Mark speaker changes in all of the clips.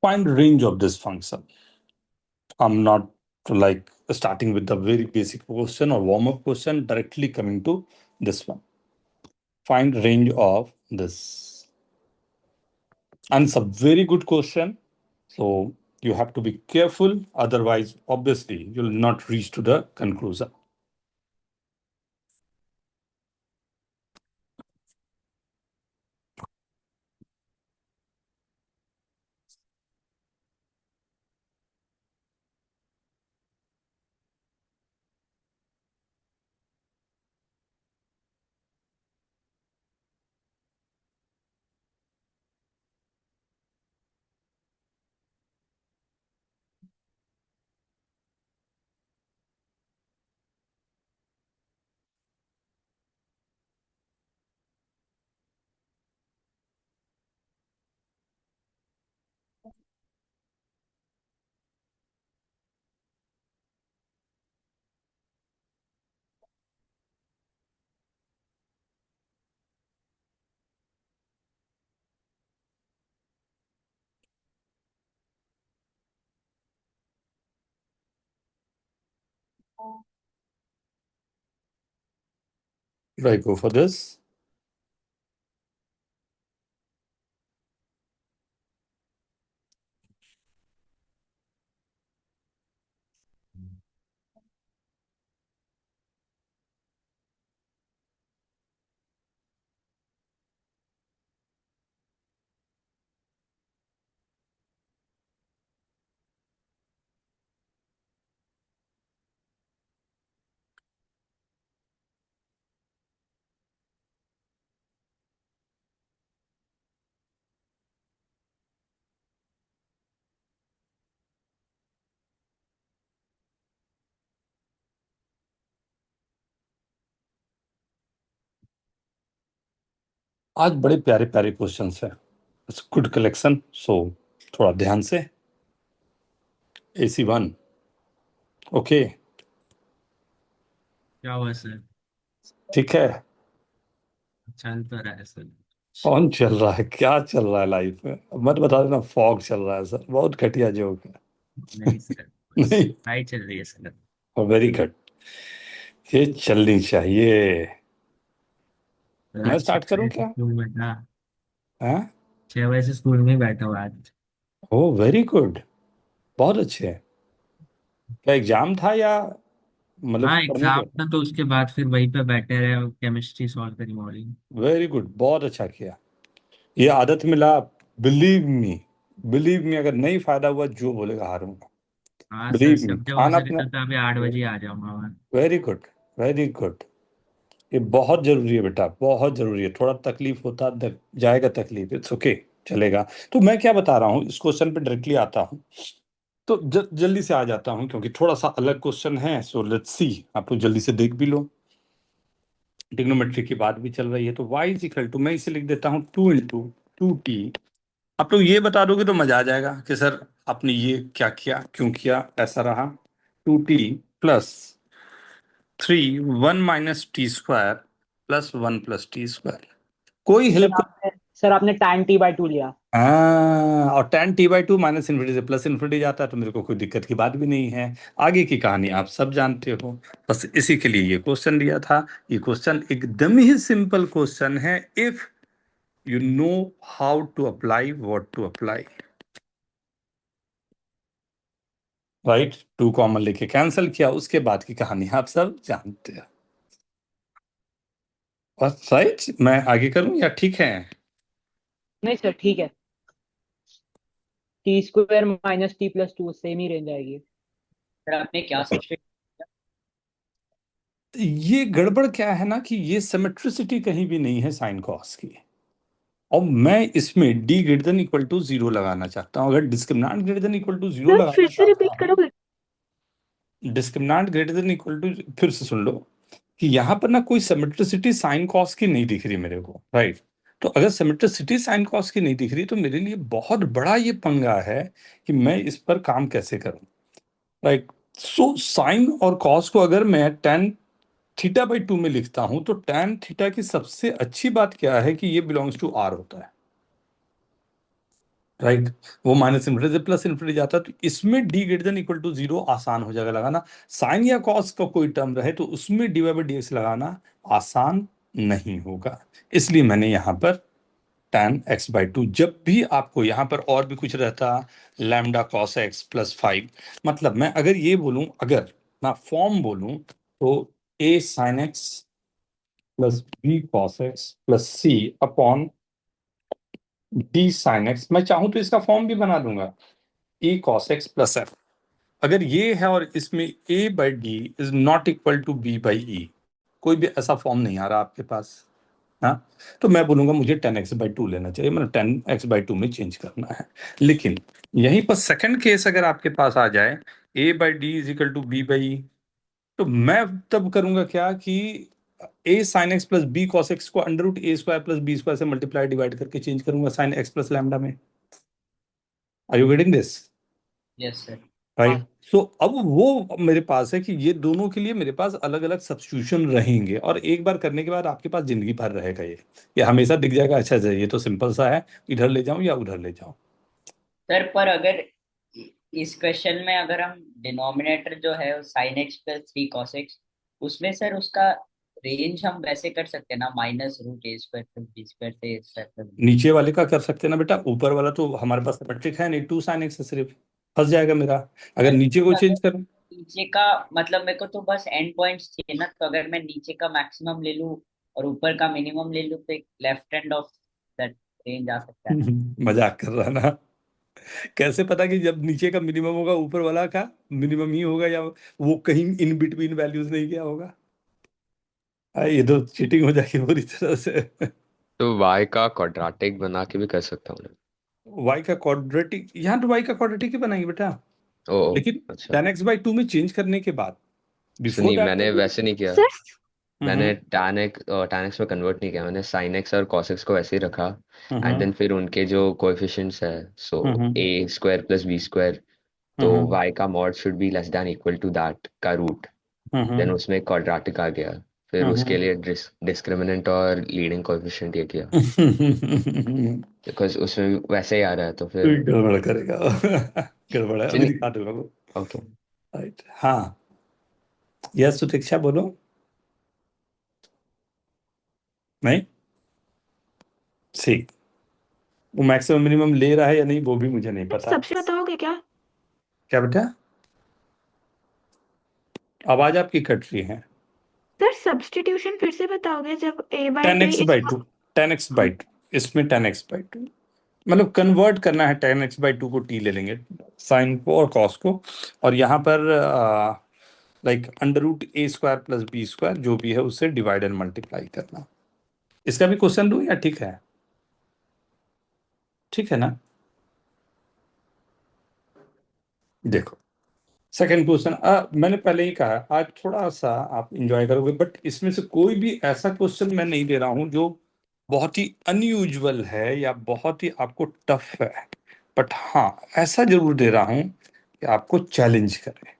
Speaker 1: Find range of this function. I'm not like starting with the very basic question or warm-up question, directly coming to this one. Find range of this. And it's a very good question. So you have to be careful. Otherwise, obviously, you'll not reach to the conclusion. Do I go for this? आज बड़े प्यारे प्यारे questions हैं. It's good collection. सो थोड़ा ध्यान से. AC1. Okay.
Speaker 2: क्या हुआ सर?
Speaker 1: ठीक है.
Speaker 2: चल तो रहा है सर।
Speaker 1: कौन चल रहा है? क्या चल रहा है लाइफ में? मत बता देना फॉग चल रहा है. सर बहुत घटिया जोक है.
Speaker 2: नहीं सर, बस
Speaker 1: नहीं.
Speaker 2: पढ़ाई चल रही है सर।
Speaker 1: Very good. ये चलनी चाहिए.
Speaker 2: तो
Speaker 1: मैं
Speaker 2: आज
Speaker 1: स्टार्ट
Speaker 2: 6 बजे
Speaker 1: करूं
Speaker 2: से
Speaker 1: क्या?
Speaker 2: स्कूल में था।
Speaker 1: हाँ.
Speaker 2: 6 बजे से स्कूल में ही बैठा हुआ आज।
Speaker 1: ओ वेरी गुड. बहुत अच्छे. क्या एग्जाम था या मतलब
Speaker 2: हाँ
Speaker 1: पढ़ने
Speaker 2: एग्जाम
Speaker 1: के?
Speaker 2: था, तो उसके बाद फिर वहीं पे बैठे रहे और केमिस्ट्री सॉल्व करी मॉर्निंग।
Speaker 1: Very good. बहुत अच्छा किया. ये आदत मिला. बिलीव मी अगर नहीं फायदा हुआ जो बोलेगा हारूंगा.
Speaker 2: हाँ सर,
Speaker 1: बिलीव मी
Speaker 2: सब जब हो
Speaker 1: खाना
Speaker 2: सके
Speaker 1: अपना.
Speaker 2: तो अभी 8 बजे आ जाऊंगा मैं।
Speaker 1: Very good. Very good. ये बहुत जरूरी है बेटा. बहुत जरूरी है. थोड़ा तकलीफ होता जाएगा. तकलीफ इट्स ओके. चलेगा. तो मैं क्या बता रहा हूँ इस क्वेश्चन पे डायरेक्टली आता हूँ. तो जल्दी से आ जाता हूँ क्योंकि थोड़ा सा अलग क्वेश्चन है. So let's see. आप लोग जल्दी से देख भी लो. ट्रिग्नोमेट्री की बात भी चल रही है. तो y इज इक्वल टू, मैं इसे लिख देता हूँ 2 × 2t. आप लोग ये बता दोगे तो मजा आ जाएगा कि सर आपने ये क्या किया, क्यों किया, ऐसा रहा. 2t + 3 1 - t² +1 + t². कोई
Speaker 3: सर
Speaker 1: हेल्प?
Speaker 3: आपने tan t/2 लिया।
Speaker 1: हाँ. और tan t/2 -∞ से +∞ जाता है तो मेरे को कोई दिक्कत की बात भी नहीं है. आगे की कहानी आप सब जानते हो. बस इसी के लिए ये क्वेश्चन दिया था. ये क्वेश्चन एकदम ही सिंपल क्वेश्चन है. If you know how to apply, what to apply. Right. 2 common लेके कैंसिल किया. उसके बाद की कहानी आप सब जानते हो. बस राइट. मैं आगे करूं या ठीक है?
Speaker 3: नहीं सर ठीक है। t² - t+2 सेम ही रेंज आएगी।
Speaker 4: सर आपने क्या सब्सट्रैक्ट?
Speaker 1: ये गड़बड़ क्या है ना कि ये सिमेट्रिसिटी कहीं भी नहीं है साइन कॉस की. और मैं इसमें d > 0 लगाना चाहता हूं. अगर डिस्क्रिमिनेंट > 0
Speaker 3: सर
Speaker 1: लगाना
Speaker 3: फिर से
Speaker 1: चाहता
Speaker 3: रिपीट
Speaker 1: हूं.
Speaker 3: करोगे?
Speaker 1: डिस्क्रिमिनेंट > फिर से सुन लो कि यहाँ पर ना कोई सिमेट्रिसिटी साइन कॉस की नहीं दिख रही मेरे को. राइट. तो अगर सिमेट्रिसिटी साइन कॉस की नहीं दिख रही तो मेरे लिए बहुत बड़ा ये पंगा है कि मैं इस पर काम कैसे करूं. राइट. सो साइन और कॉस को अगर मैं tan θ/2 में लिखता हूं तो tan θ की सबसे अच्छी बात क्या है कि ये बिलोंग्स टू r होता है. राइट। वो माइनस इन्फिनिटी से प्लस इन्फिनिटी जाता है, तो इसमें D greater than equal to zero आसान हो जाएगा लगाना। साइन या कॉस का कोई टर्म रहे तो उसमें D Y by D X लगाना आसान नहीं होगा, इसलिए मैंने यहाँ पर tan x/2। जब भी आपको यहाँ पर और भी कुछ रहता, लैम्डा कॉस एक्स प्लस 5, मतलब मैं अगर ये बोलूं, अगर मैं फॉर्म बोलूं तो a sin x plus b cos x plus c upon d sin x, मैं चाहूं तो इसका फॉर्म भी बना दूंगा e cos x plus f। अगर ये है और इसमें a by D is not equal to b by E, कोई भी ऐसा फॉर्म नहीं आ रहा आपके पास, हाँ, तो मैं बोलूंगा मुझे 10x/2 लेना चाहिए, मतलब 10x/2 में चेंज करना है। लेकिन यहीं पर सेकंड केस अगर आपके पास आ जाए a by D is equal to b by E, तो मैं तब करूंगा क्या कि a sine X plus b cos x को under root A square plus B square से मल्टीप्लाई डिवाइड करके चेंज करूंगा साइन x प्लस लैम्डा में। Are you getting this?
Speaker 4: Yes sir.
Speaker 1: Right. So अब वो मेरे पास है कि ये दोनों के लिए मेरे पास अलग अलग सब्स्टिट्यूशन रहेंगे, और एक बार करने के बाद आपके पास जिंदगी भर रहेगा ये हमेशा दिख जाएगा, अच्छा अच्छा ये तो सिंपल सा है, इधर ले जाऊं या उधर ले जाऊं।
Speaker 4: सर पर अगर इस क्वेश्चन में अगर हम डिनोमिनेटर जो है sign X plus three cos x, उसमें सर उसका रेंज हम वैसे कर सकते हैं ना, minus root A square plus B square से ए स्क्वायर प्लस बी।
Speaker 1: नीचे वाले का कर सकते हैं ना बेटा, ऊपर वाला तो हमारे पास सिमेट्रिक है नहीं, 2 sin x है सिर्फ, फंस जाएगा मेरा अगर नीचे को चेंज करूं।
Speaker 4: नीचे का मतलब मेरे को तो बस एंड पॉइंट्स चाहिए ना, तो अगर मैं नीचे का मैक्सिमम ले लूं और ऊपर का मिनिमम ले लूं तो एक left hand of that range आ सकता है ना।
Speaker 1: मजाक कर रहा ना? कैसे पता कि जब नीचे का मिनिमम होगा ऊपर वाला का मिनिमम ही होगा, या वो कहीं इन बिटवीन वैल्यूज नहीं गया होगा? ये तो चीटिंग हो जाएगी पूरी तरह से।
Speaker 5: तो y का क्वाड्रेटिक बना के भी कर सकता हूँ ना?
Speaker 1: वाई का क्वाड्रेटिक, यहाँ तो वाई का क्वाड्रेटिक ही बनाएंगे बेटा,
Speaker 5: ओ
Speaker 1: लेकिन
Speaker 5: अच्छा।
Speaker 1: 10x/2 में चेंज करने के बाद, बिफोर
Speaker 5: सुनिए,
Speaker 1: दैट तो
Speaker 5: मैंने वैसे नहीं किया।
Speaker 6: सर
Speaker 5: मैंने tan x में कन्वर्ट नहीं किया, मैंने sin x और cos x को वैसे ही रखा। एंड
Speaker 1: हम्म
Speaker 5: देन फिर उनके जो कोएफिशिएंट्स है, सो
Speaker 1: hmm
Speaker 5: a square plus b square, तो
Speaker 1: हम्म
Speaker 5: y का mod should be less than equal to that का रूट। देन
Speaker 1: हम्म
Speaker 5: उसमें क्वाड्रेटिक आ गया। फिर उसके लिए डिस्क्रिमिनेंट और लीडिंग कोएफिशिएंट ये किया,
Speaker 1: हम्म।
Speaker 5: बिकॉज उसमें वैसे ही आ रहा है तो
Speaker 1: कोई
Speaker 5: फिर।
Speaker 1: गड़बड़ करेगा। गड़बड़ है, अभी
Speaker 5: चलिए।
Speaker 1: दिखा दूंगा वो।
Speaker 5: ओके।
Speaker 1: राइट, हाँ। यस सुतीक्षा बोलो। नहीं, ठीक। वो मैक्सिमम मिनिमम ले रहा है या नहीं वो भी मुझे नहीं पता।
Speaker 6: सबसे बताओगे क्या?
Speaker 1: क्या बेटा? आवाज आपकी कट रही है।
Speaker 6: सर सब्स्टिट्यूशन फिर से बताओगे, जब a by
Speaker 1: ten
Speaker 6: D
Speaker 1: x by
Speaker 6: इसका।
Speaker 1: टू 10x/2, इसमें 10x/2 मतलब कन्वर्ट करना है, 10x/2 को टी ले लेंगे, साइन को और कॉस को, और यहाँ पर like under root A square plus B square जो भी है उससे डिवाइड एंड मल्टीप्लाई करना। इसका भी क्वेश्चन दूं या ठीक है? ठीक है ना? देखो, सेकंड क्वेश्चन, मैंने पहले ही कहा आज थोड़ा सा आप इंजॉय करोगे, बट इसमें से कोई भी ऐसा क्वेश्चन मैं नहीं दे रहा हूं जो बहुत ही अनयूजुअल है या बहुत ही आपको टफ है, बट हाँ ऐसा जरूर दे रहा हूं कि आपको चैलेंज करे।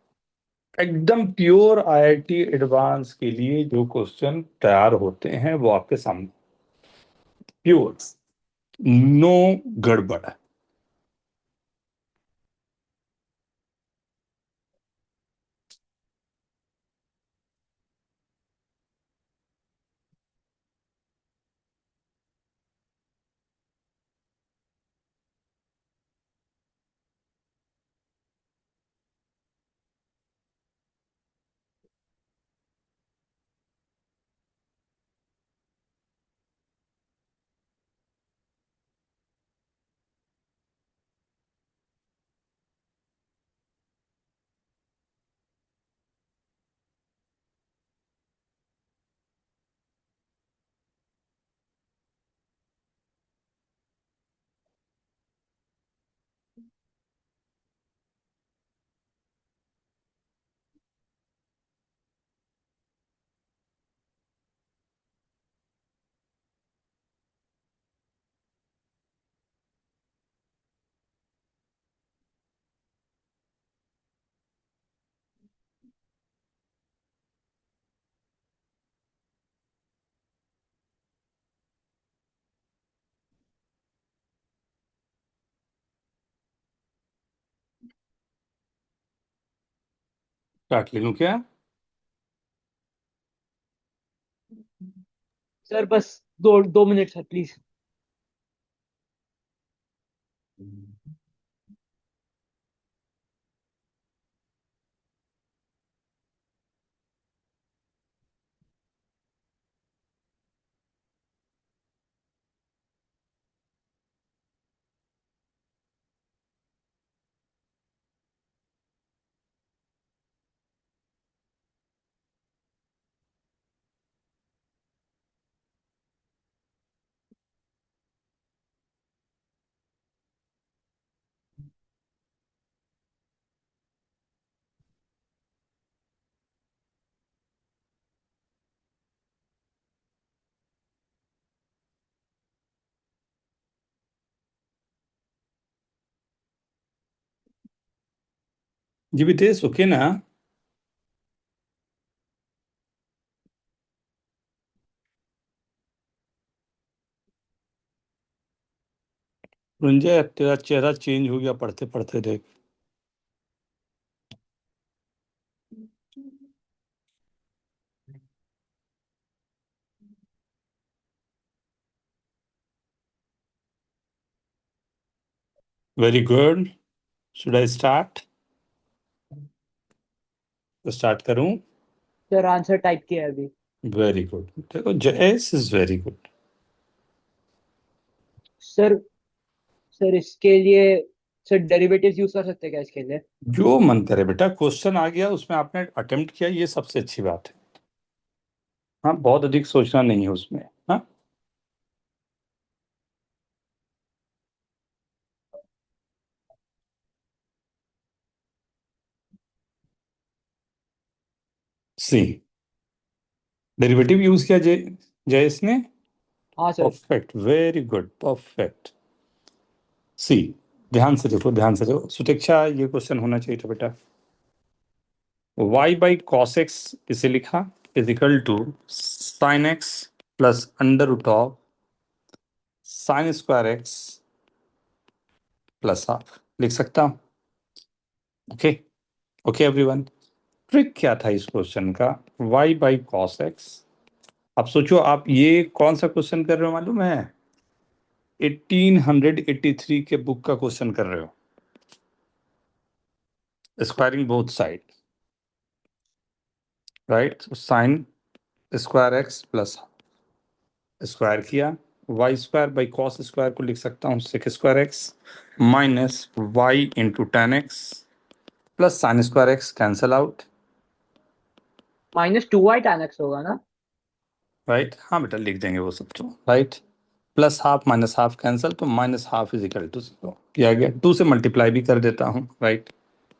Speaker 1: एकदम प्योर आईआईटी एडवांस के लिए जो क्वेश्चन तैयार होते हैं वो आपके सामने प्योर, नो गड़बड़। काट ले लूं क्या?
Speaker 3: सर बस 2 मिनट सर प्लीज।
Speaker 1: जी विदेश ओके ना? रुंजे तेरा चेहरा चेंज हो गया पढ़ते पढ़ते, देख। Very good. Should I start? तो स्टार्ट करूं?
Speaker 3: सर आंसर टाइप किया है अभी।
Speaker 1: Very good. देखो Jayesh is very good.
Speaker 3: Sir sir इसके लिए सर डेरिवेटिव्स यूज कर सकते हैं क्या इसके लिए?
Speaker 1: जो मन करे बेटा, क्वेश्चन आ गया उसमें आपने अटेम्प्ट किया, ये सबसे अच्छी बात है। हाँ, बहुत अधिक सोचना नहीं है उसमें। हाँ, सी डेरिवेटिव यूज किया जयेश ने।
Speaker 3: हाँ sir.
Speaker 1: Perfect, very good, perfect. See, ध्यान से देखो, ध्यान से देखो सुतीक्षा, ये क्वेश्चन होना चाहिए था बेटा। y बाई कॉस एक्स इसे लिखा is equal to sine X plus under root of sine square x plus half लिख सकता हूं। Okay, okay everyone. ट्रिक क्या था इस क्वेश्चन का? y by cos x. अब सोचो, आप ये कौन सा क्वेश्चन कर रहे हो मालूम है? 1883 के बुक का क्वेश्चन कर रहे हो, squaring both side, right? Sine square x plus square किया, y square by cos square को लिख सकता हूँ sec square x minus y into tan x plus sine square x, cancel out,
Speaker 3: -2y tan x होगा ना?
Speaker 1: Right? हाँ बेटा, लिख देंगे वो सब तो, right? Plus half minus half cancel, तो minus half is equal to 0 किया गया। 2 से मल्टीप्लाई भी कर देता हूँ, राइट?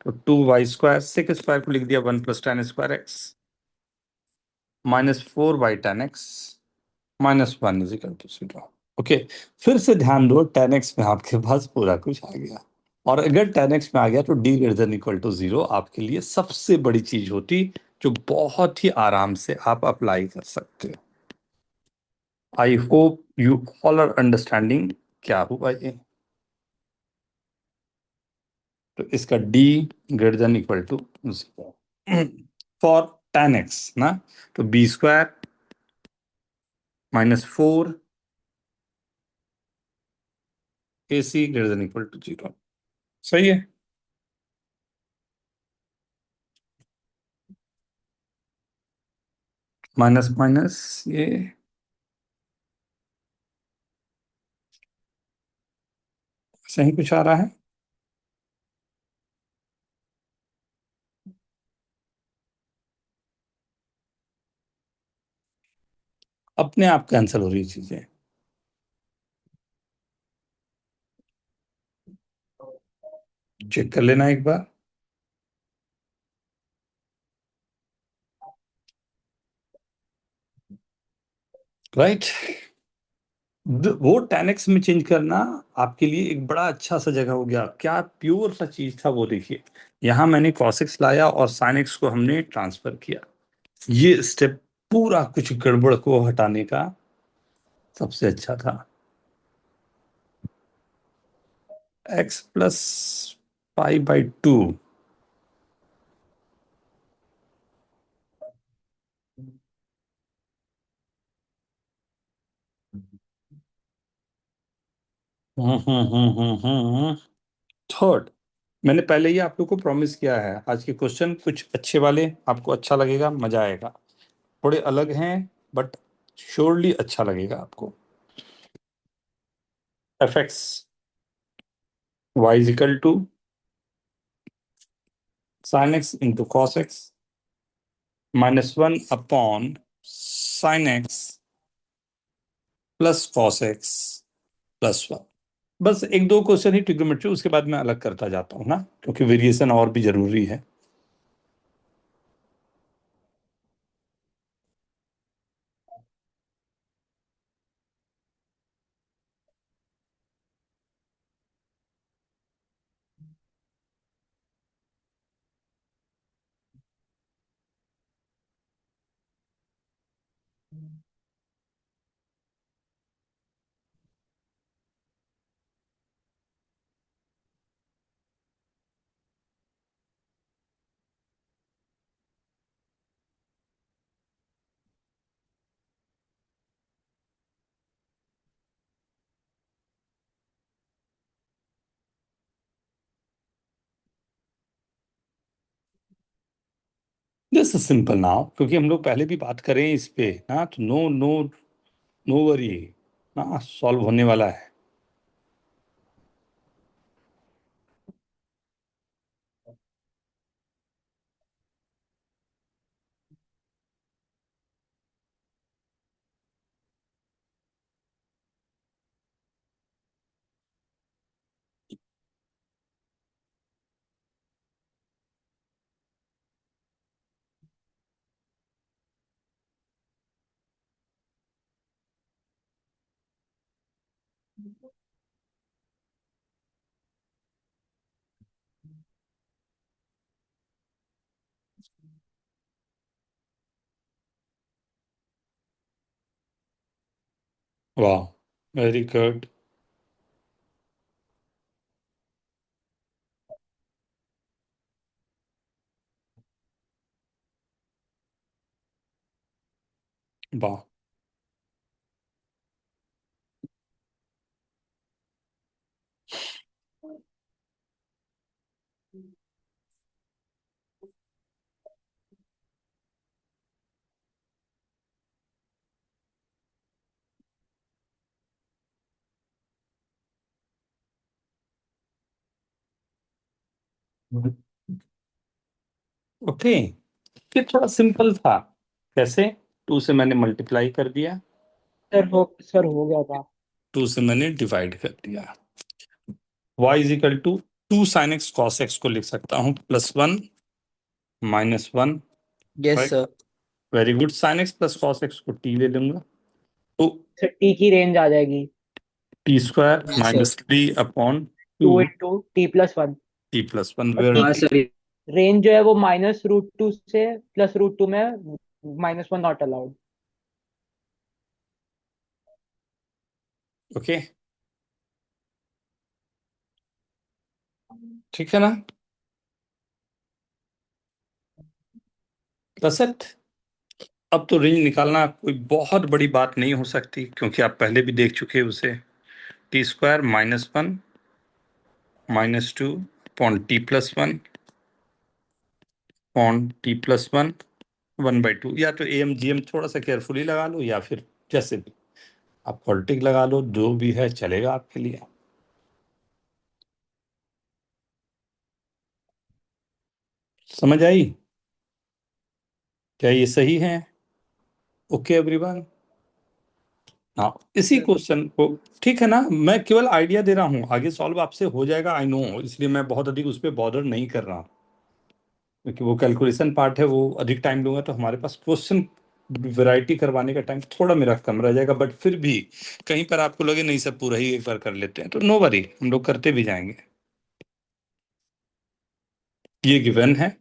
Speaker 1: तो 2y स्क्वायर, सेक स्क्वायर को लिख दिया 1 plus ten square x minus 4y tan x -1 is equal to 0। Okay, फिर से ध्यान दो, tan x में आपके पास पूरा कुछ आ गया, और अगर tan x में आ गया तो d greater than equal to 0 आपके लिए सबसे बड़ी चीज होती, जो बहुत ही आराम से आप अप्लाई कर सकते हो। I hope you all are understanding क्या हुआ ये। तो इसका d greater than equal to 0 for tan x ना, तो b square -4 AC greater than equal to 0। सही है? माइनस माइनस ये सही कुछ आ रहा है। अपने आप कैंसिल हो रही चीजें। चेक कर लेना एक बार, राइट? वो 10x में चेंज करना आपके लिए एक बड़ा अच्छा सा जगह हो गया। क्या प्योर सा चीज था वो, देखिए। यहां मैंने cos x लाया और sin x को हमने ट्रांसफर किया। ये स्टेप पूरा कुछ गड़बड़ को हटाने का सबसे अच्छा था। x plus pi by 2 third, मैंने पहले ही आप लोग को प्रॉमिस किया है आज के क्वेश्चन कुछ अच्छे वाले, आपको अच्छा लगेगा, मजा आएगा। थोड़े अलग हैं बट श्योरली अच्छा लगेगा आपको। F X Y is equal to sine X into cos X -1 upon sine X plus cos X +1। बस एक दो क्वेश्चन ही ट्रिग्नोमेट्री, उसके बाद मैं अलग करता जाता हूँ ना, क्योंकि वेरिएशन और भी जरूरी है। दिस इज सिंपल नाउ, क्योंकि हम लोग पहले भी बात करें इस पे ना, तो नो नो नो वरी ना, सॉल्व होने वाला है। वाह, वेरी गुड। वाह, ओके। ये थोड़ा सिंपल था। कैसे? 2 से मैंने मल्टीप्लाई कर दिया,
Speaker 3: सर हो गया था।
Speaker 1: 2 से मैंने डिवाइड कर दिया। y is equal to 2 sine X cos X को लिख सकता हूँ +1 -1।
Speaker 2: Yes sir.
Speaker 1: Very good. Sine X plus cos X को t ले लूंगा, तो
Speaker 3: सर टी की रेंज आ जाएगी
Speaker 1: t²
Speaker 2: sir.
Speaker 3: To
Speaker 1: -3/2
Speaker 3: into टी+1।
Speaker 1: t+1
Speaker 3: और
Speaker 1: वेयर
Speaker 3: टी
Speaker 2: हाँ
Speaker 3: की
Speaker 2: सर।
Speaker 3: रेंज जो है वो -√2 से +√2 में, -1 नॉट अलाउड।
Speaker 1: ओके, ठीक है ना? That's it। अब तो रेंज निकालना कोई बहुत बड़ी बात नहीं हो सकती, क्योंकि आप पहले भी देख चुके हैं उसे। t² -1 -2 upon t+1 upon t+1 1/2, या तो AMGM थोड़ा सा केयरफुली लगा लो, या फिर जैसे भी आप क्वाड्रेटिक लगा लो, जो भी है चलेगा आपके लिए। समझ आई? क्या ये सही है? Okay everyone. हाँ, इसी क्वेश्चन को, ठीक है ना, मैं केवल आइडिया दे रहा हूँ, आगे सॉल्व आपसे हो जाएगा, आई नो, इसलिए मैं बहुत अधिक उस पर बॉदर नहीं कर रहा हूँ, क्योंकि वो कैलकुलेशन पार्ट है, वो अधिक टाइम लूंगा तो हमारे पास क्वेश्चन वैरायटी करवाने का टाइम थोड़ा मेरा कम रह जाएगा। बट फिर भी कहीं पर आपको लगे नहीं सब पूरा ही एक बार कर लेते हैं, तो नो वरी, हम लोग करते भी जाएंगे। ये गिवन है,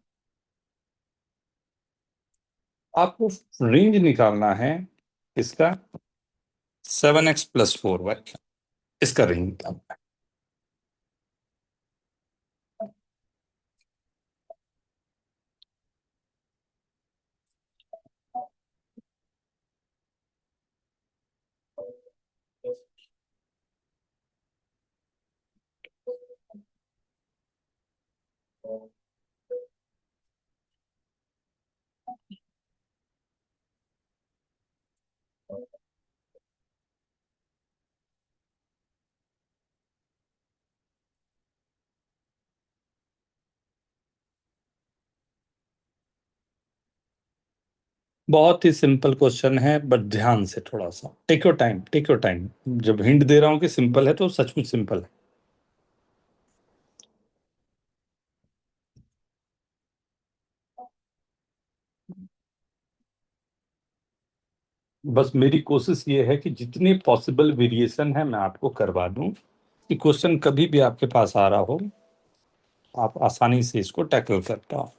Speaker 1: आपको रेंज निकालना है इसका 7x + 4y, इसका रेंज निकालना है। बहुत ही सिंपल क्वेश्चन है, बट ध्यान से थोड़ा सा, take your time, take your time. जब हिंट दे रहा हूं कि सिंपल है तो सचमुच सिंपल है। बस मेरी कोशिश ये है कि जितने पॉसिबल वेरिएशन है मैं आपको करवा दूं, कि क्वेश्चन कभी भी आपके पास आ रहा हो आप आसानी से इसको टैकल कर पाओ।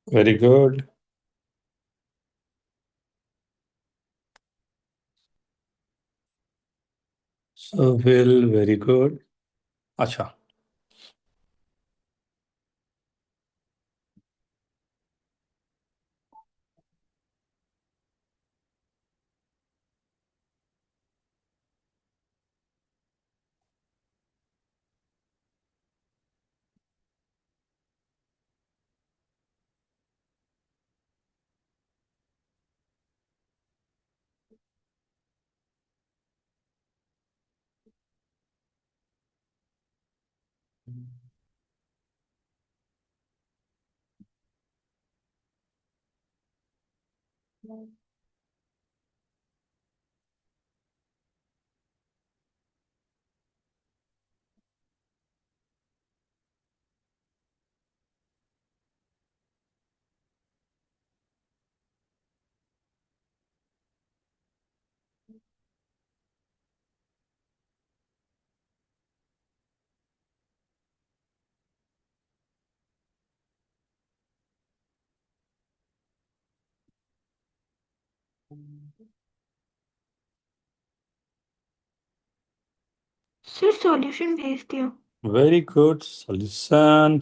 Speaker 1: Very good, well, very good. अच्छा,
Speaker 6: सर सॉल्यूशन भेज दियो।
Speaker 1: Very good solution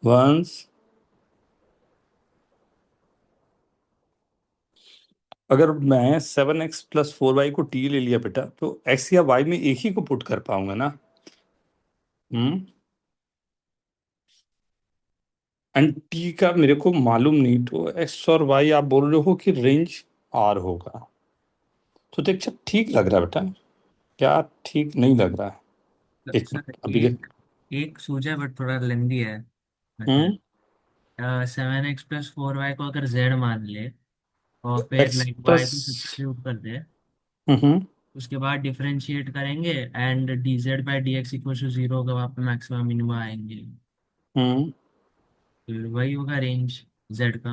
Speaker 1: once. अगर मैं 7x+4y को टी ले लिया बेटा, तो x या y में एक ही को पुट कर पाऊंगा ना? एंड टी का मेरे को मालूम नहीं, तो x और y आप बोल रहे हो कि रेंज r होगा, तो देख ठीक लग रहा है बेटा, क्या ठीक नहीं लग रहा है? एक
Speaker 2: सर
Speaker 1: मिनट अभी देख।
Speaker 2: एक एक सूझा बट थोड़ा लेंदी है
Speaker 1: हम्म।
Speaker 2: मेथड। 7x+4y को अगर z मान ले और फिर
Speaker 1: x
Speaker 2: लाइक y
Speaker 1: प्लस।
Speaker 2: को सब्स्टिट्यूट कर दे,
Speaker 1: हम्म।
Speaker 2: उसके बाद डिफरेंशिएट करेंगे एंड dz/dx इक्वल टू 0 होगा, वहाँ पे मैक्सिमम मिनिमम आएंगे।
Speaker 1: हम्म।
Speaker 2: फिर वही होगा रेंज z का।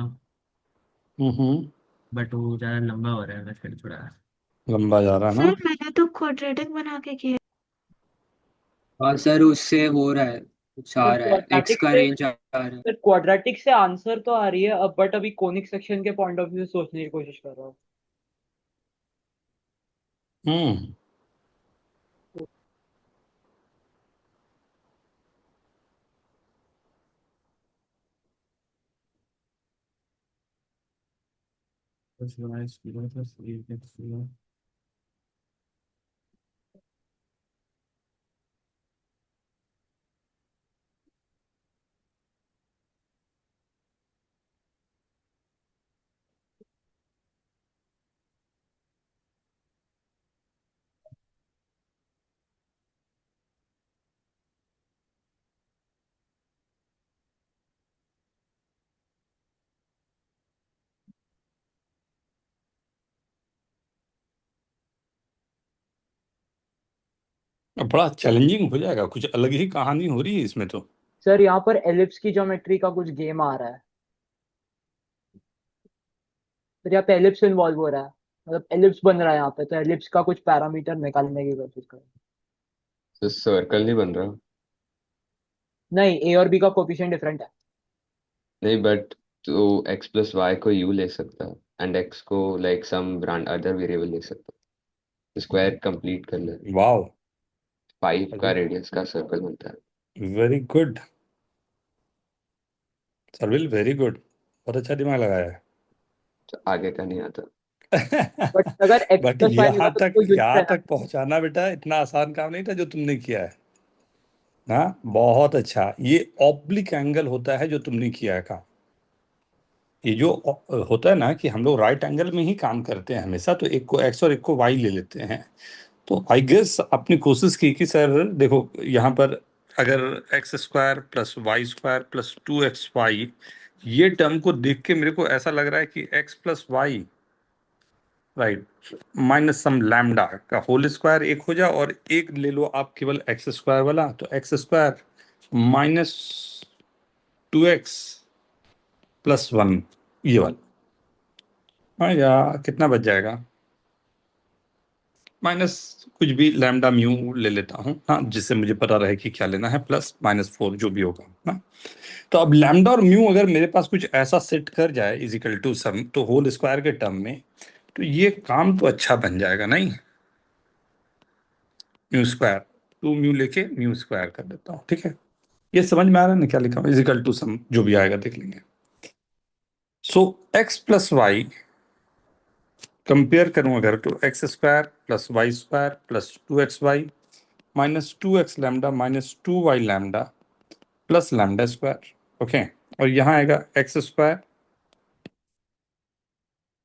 Speaker 1: हम्म।
Speaker 2: बट वो ज़्यादा लंबा हो रहा है मेथड थोड़ा।
Speaker 1: लंबा जा रहा है ना?
Speaker 6: सर मैंने तो क्वाड्रेटिक बना के किया।
Speaker 7: हाँ सर, उससे हो रहा है, कुछ आ रहा है, एक्स
Speaker 3: क्वाड्रेटिक
Speaker 7: का
Speaker 3: से
Speaker 7: रेंज आ रहा है।
Speaker 3: सर क्वाड्रेटिक से आंसर तो आ रही है अब, बट अभी कोनिक सेक्शन के पॉइंट ऑफ व्यू से सोचने की कोशिश कर रहा हूँ।
Speaker 1: हम्म।
Speaker 2: plus y square plus 8x square।
Speaker 1: अब बड़ा चैलेंजिंग हो जाएगा, कुछ अलग ही कहानी हो रही है इसमें तो।
Speaker 3: सर यहाँ पर एलिप्स की ज्योमेट्री का कुछ गेम आ रहा है। सर यहाँ पे एलिप्स इन्वॉल्व हो रहा है, मतलब एलिप्स बन रहा है यहाँ पे, तो एलिप्स का कुछ पैरामीटर निकालने की कोशिश करो।
Speaker 5: तो सर्कल नहीं बन रहा।
Speaker 3: नहीं, ए और बी का कोफिशिएंट डिफरेंट है।
Speaker 5: नहीं बट तो x प्लस वाई को u ले सकता है एंड x को like some brand other variable ले सकता है, स्क्वायर कंप्लीट कर ले।
Speaker 1: वाओ,
Speaker 5: 5 का रेडियस का सर्कल बनता है।
Speaker 1: वेरी गुड सरविल, वेरी गुड, बहुत अच्छा दिमाग लगाया
Speaker 5: तो आगे का नहीं आता।
Speaker 1: है।
Speaker 3: बट अगर एक्स
Speaker 1: बट
Speaker 3: प्लस वाई मिला तो कोई यूनिट
Speaker 1: यहाँ
Speaker 3: रहना
Speaker 1: तक
Speaker 3: चाहिए।
Speaker 1: पहुंचाना बेटा इतना आसान काम नहीं था जो तुमने किया है। हाँ, बहुत अच्छा। ये ऑब्लिक एंगल होता है जो तुमने किया है काम। ये जो होता है ना कि हम लोग राइट एंगल में ही काम करते हैं हमेशा, तो एक को एक्स और एक को वाई ले लेते हैं। तो आई गेस अपनी कोशिश की कि सर देखो यहाँ पर अगर X square plus Y square plus 2xy, ये टर्म को देख के मेरे को ऐसा लग रहा है कि X plus Y, right, minus some lambda का होल स्क्वायर एक हो जाए, और एक ले लो आप केवल एक्स स्क्वायर वाला, तो X square minus 2x plus 1, ये वाला। हाँ, या कितना बच जाएगा, माइनस कुछ भी लैम्डा म्यू ले लेता हूँ, हाँ, जिससे मुझे पता रहे कि क्या लेना है, प्लस -4 जो भी होगा ना। तो अब लैम्डा और म्यू अगर मेरे पास कुछ ऐसा सेट कर जाए इजिकल टू सम, तो होल स्क्वायर के टर्म में, तो ये काम तो अच्छा बन जाएगा नहीं। म्यू स्क्वायर, 2 म्यू लेके म्यू स्क्वायर कर देता हूँ, ठीक है। ये समझ में आ रहा है ना क्या लिखा हूँ, इजिकल टू सम जो भी आएगा देख लेंगे। So X plus Y compare करूं अगर, तो X square plus Y square plus 2xy minus 2x lambda minus 2y lambda plus lambda square, okay. और यहाँ आएगा X square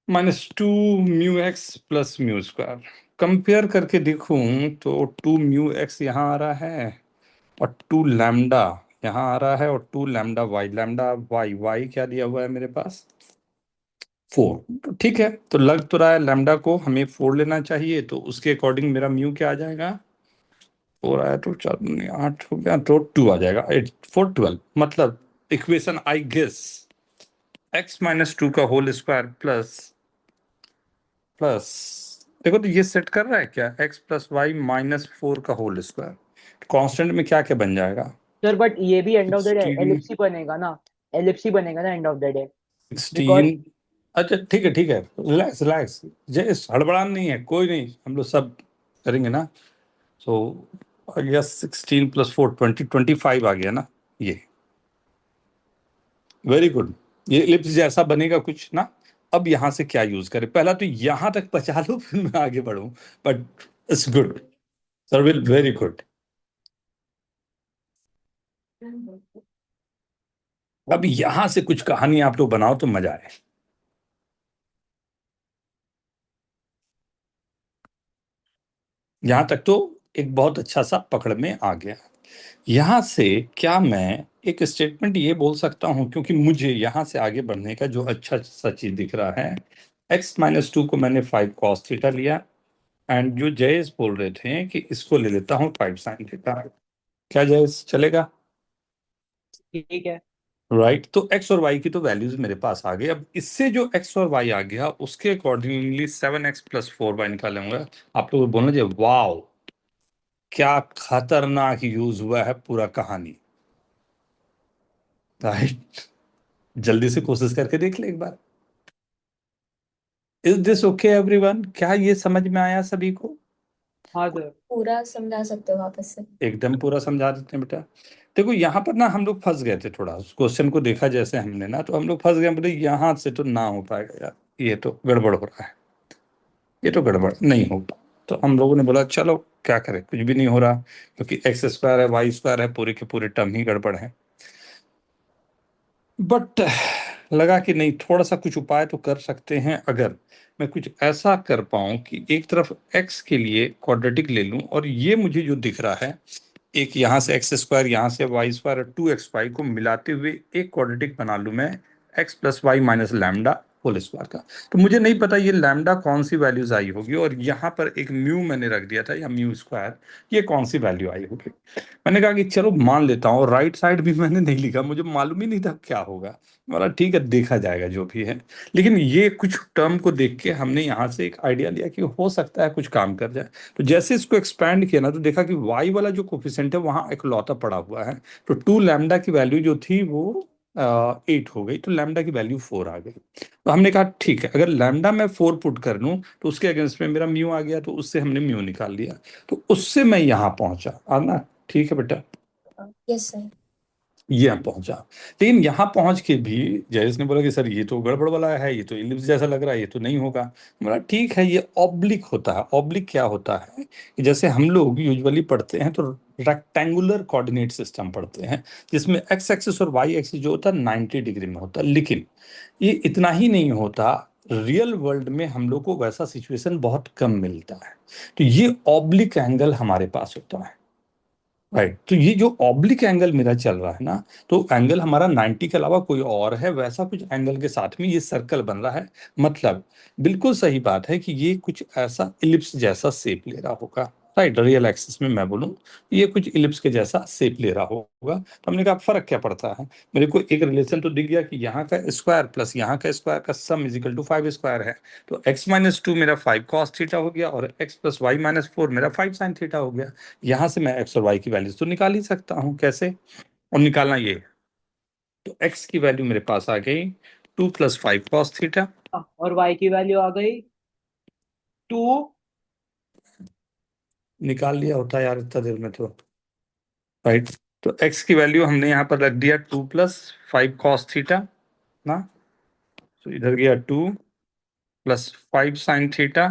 Speaker 1: minus 2 mu X plus mu square. Compare करके देखूं तो 2 mu x यहाँ आ रहा है, और 2 लैम्डा यहाँ आ रहा है, और 2 lambda Y, lambda Y, Y क्या दिया हुआ है मेरे पास, 4। तो ठीक है, तो लग तो रहा है लैम्डा को हमें 4 लेना चाहिए, तो उसके अकॉर्डिंग मेरा म्यू क्या आ जाएगा, 4 आया तो 4 नहीं 8 हो गया, तो 2 आ जाएगा, 8 4 12। मतलब equation I guess x minus 2 का होल स्क्वायर प्लस प्लस, देखो तो ये सेट कर रहा है क्या, x प्लस वाई -4 का होल स्क्वायर, कांस्टेंट में क्या क्या बन जाएगा,
Speaker 3: सर बट ये भी end of the day
Speaker 1: 16
Speaker 3: ellipse ही बनेगा ना, एलिप्स ही बनेगा ना end of the day.
Speaker 1: 16।
Speaker 3: Because
Speaker 1: अच्छा ठीक है ठीक है, रिलैक्स रिलैक्स, जय हड़बड़ान नहीं है, कोई नहीं, हम लोग सब करेंगे ना। सो आ गया 16 + 4 20 25 आ गया ना ये, वेरी गुड। ये इलिप्स जैसा बनेगा कुछ ना। अब यहाँ से क्या यूज करें, पहला तो यहाँ तक बचा लो फिर मैं आगे बढ़ूं, but it's good sir, will very good. अब यहाँ से कुछ कहानी आप लोग बनाओ तो मजा आए। यहाँ तक तो एक बहुत अच्छा सा पकड़ में आ गया। यहाँ से क्या मैं एक स्टेटमेंट ये बोल सकता हूँ, क्योंकि मुझे यहाँ से आगे बढ़ने का जो अच्छा सा चीज दिख रहा है, x-2 को मैंने 5 cos थीटा लिया, एंड जो जयेश बोल रहे थे कि इसको ले लेता हूँ 5 sin थीटा। क्या जयेश चलेगा,
Speaker 3: ठीक है।
Speaker 1: राइट। तो x और y की तो वैल्यूज मेरे पास आ गई। अब इससे जो x और y आ गया उसके अकॉर्डिंगली 7x + 4y निकालूंगा। आप लोग बोलना चाहिए वाओ क्या खतरनाक यूज हुआ है पूरा कहानी, राइट। जल्दी से कोशिश करके देख ले एक बार। इज दिस ओके एवरीवन, क्या ये समझ में आया सभी को?
Speaker 3: हाँ सर।
Speaker 8: पूरा समझा सकते हो वापस से?
Speaker 1: एकदम पूरा समझा देते हैं बेटा। देखो यहाँ पर ना हम लोग फंस गए थे, थोड़ा उस क्वेश्चन को देखा जैसे हमने ना, तो हम लोग फंस गए, बोले यहाँ से तो ना हो पाएगा यार, ये तो गड़बड़ हो रहा है, ये तो गड़बड़ नहीं होगा। तो हम लोगों ने बोला चलो क्या करें, कुछ भी नहीं हो रहा, क्योंकि एक्स स्क्वायर है वाई स्क्वायर है, पूरे के पूरे टर्म ही गड़बड़ है। बट लगा कि नहीं, थोड़ा सा कुछ उपाय तो कर सकते हैं। अगर मैं कुछ ऐसा कर पाऊं कि एक तरफ x के लिए क्वाड्रेटिक ले लूं, और ये मुझे जो दिख रहा है, एक यहाँ से एक्स स्क्वायर, यहाँ से वाई स्क्वायर और 2xy को मिलाते हुए एक क्वाड्रेटिक बना लूं मैं, x + y - lambda whole square का। तो मुझे नहीं पता ये लैम्डा कौन सी वैल्यूज आई होगी, और यहाँ पर एक म्यू मैंने रख दिया था या म्यू स्क्वायर, ये कौन सी वैल्यू आई होगी। मैंने कहा कि चलो मान लेता हूँ, राइट साइड भी मैंने नहीं लिखा, मुझे मालूम ही नहीं था क्या होगा, बोला ठीक है देखा जाएगा जो भी है। लेकिन ये कुछ टर्म को देख के हमने यहाँ से एक आइडिया लिया कि हो सकता है कुछ काम कर जाए। तो जैसे इसको एक्सपैंड किया ना, तो देखा कि वाई वाला जो कोफिशिएंट है वहाँ एक लौता पड़ा हुआ है। तो 2 लैम्डा की वैल्यू जो थी वो 8 हो गई, तो लैम्डा की वैल्यू 4 आ गई। तो हमने कहा ठीक है, अगर लैम्डा मैं 4 पुट कर लूँ तो उसके अगेंस्ट में मेरा म्यू आ गया, तो उससे हमने म्यू निकाल लिया। तो उससे मैं यहाँ पहुंचा, आना ठीक है बेटा,
Speaker 8: यस सर।
Speaker 1: ये हम पहुंचा। लेकिन यहाँ पहुंच के भी जयेश ने बोला कि सर ये तो गड़बड़ वाला है, ये तो इलिप्स जैसा लग रहा है, ये तो नहीं होगा। बोला ठीक है, ये ऑब्लिक होता है। ऑब्लिक क्या होता है कि जैसे हम लोग यूजुअली पढ़ते हैं तो रेक्टेंगुलर कोऑर्डिनेट सिस्टम पढ़ते हैं, जिसमें एक्स एक्सिस और वाई एक्सिस जो होता है 90 डिग्री में होता है। लेकिन ये इतना ही नहीं होता, रियल वर्ल्ड में हम लोग को वैसा सिचुएशन बहुत कम मिलता है। तो ये ऑब्लिक एंगल हमारे पास होता है, राइट। तो ये जो ऑब्लिक एंगल मेरा चल रहा है ना, तो एंगल हमारा 90 के अलावा कोई और है, वैसा कुछ एंगल के साथ में ये सर्कल बन रहा है। मतलब बिल्कुल सही बात है कि ये कुछ ऐसा इलिप्स जैसा शेप ले रहा होगा, राइट। रियल एक्सिस में मैं बोलूं, ये कुछ इलिप्स के जैसा शेप ले रहा होगा। तो हमने कहा फर्क क्या पड़ता है, मेरे को एक रिलेशन तो दिख गया कि यहाँ का स्क्वायर प्लस यहाँ का स्क्वायर का sum is equal to 5 square है। तो x-2 मेरा 5 cos थीटा हो गया, और x प्लस वाई माइनस 4 मेरा 5 sin थीटा हो गया। यहां से मैं x और y की वैल्यूज तो निकाल ही सकता हूं, कैसे, और निकालना ये है। तो x की वैल्यू मेरे पास आ गई 2 प्लस 5 cos थीटा,
Speaker 3: और y की वैल्यू आ गई 2।
Speaker 1: निकाल लिया होता यार इतना देर में तो, राइट। तो x की वैल्यू हमने यहाँ पर रख दिया 2 प्लस 5 cos थीटा ना। तो इधर गया 2 plus 5 sin theta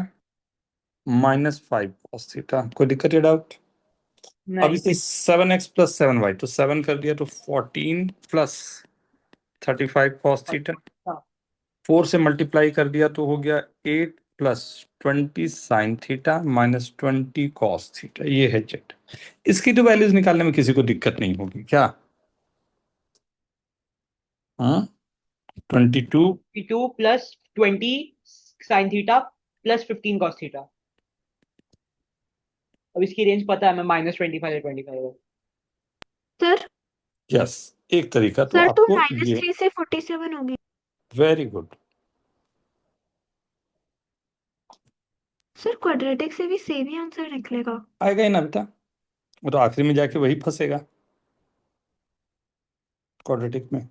Speaker 1: minus 5 cos theta. कोई दिक्कत या डाउट? अब
Speaker 3: नहीं।
Speaker 1: इसे 7x प्लस 7y, तो 7 कर दिया तो 14 प्लस 35 cos थीटा,
Speaker 3: हाँ।
Speaker 1: 4 से मल्टीप्लाई कर दिया तो हो गया 8 plus 20 sine theta minus 20 cos theta, ये है जेड। इसकी तो वैल्यूज निकालने में किसी को दिक्कत नहीं होगी क्या? हाँ, 22
Speaker 3: 2 plus 20 sine theta plus 15 cos theta. अब इसकी रेंज पता है, मैं -25 या 25 है।
Speaker 6: सर
Speaker 1: यस, एक तरीका तो
Speaker 6: सर तो
Speaker 1: आपको ये,
Speaker 6: -3 से 47 होगी।
Speaker 1: Very good.
Speaker 6: सर क्वाड्रेटिक से भी सेम ही आंसर निकलेगा।
Speaker 1: आएगा ही ना बेटा, वो तो आखिरी में जाके वही फंसेगा क्वाड्रेटिक में।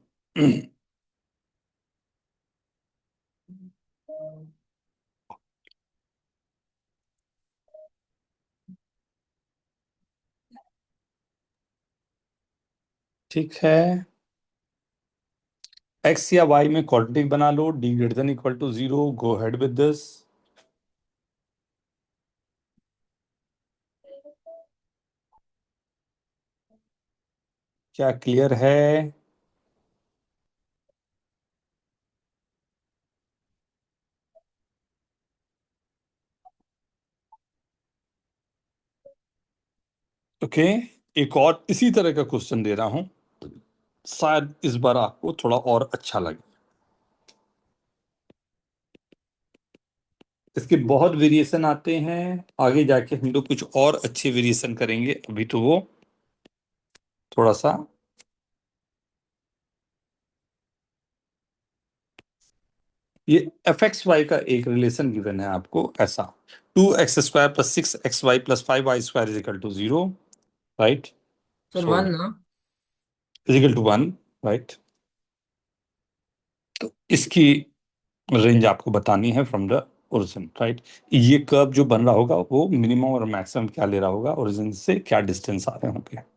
Speaker 1: ठीक है, एक्स या वाई में क्वाड्रेटिक बना लो, D greater than equal to 0, go head with this. क्या क्लियर है? ओके, एक और इसी तरह का क्वेश्चन दे रहा हूं, शायद इस बार आपको थोड़ा और अच्छा लगे। इसके बहुत वेरिएशन आते हैं, आगे जाके हम लोग कुछ और अच्छे वेरिएशन करेंगे, अभी तो वो थोड़ा सा। ये एफ एक्स वाई का एक रिलेशन गिवन है आपको ऐसा, 2x² plus 6xy plus 5y² is equal to 0, right.
Speaker 2: Sir
Speaker 1: so
Speaker 2: 1 ना।
Speaker 1: Is equal to 1, right. तो इसकी रेंज आपको बतानी है फ्रॉम द ओरिजिन, राइट। ये कर्व जो बन रहा होगा वो मिनिमम और मैक्सिमम क्या ले रहा होगा, ओरिजिन से क्या डिस्टेंस आ रहे होंगे।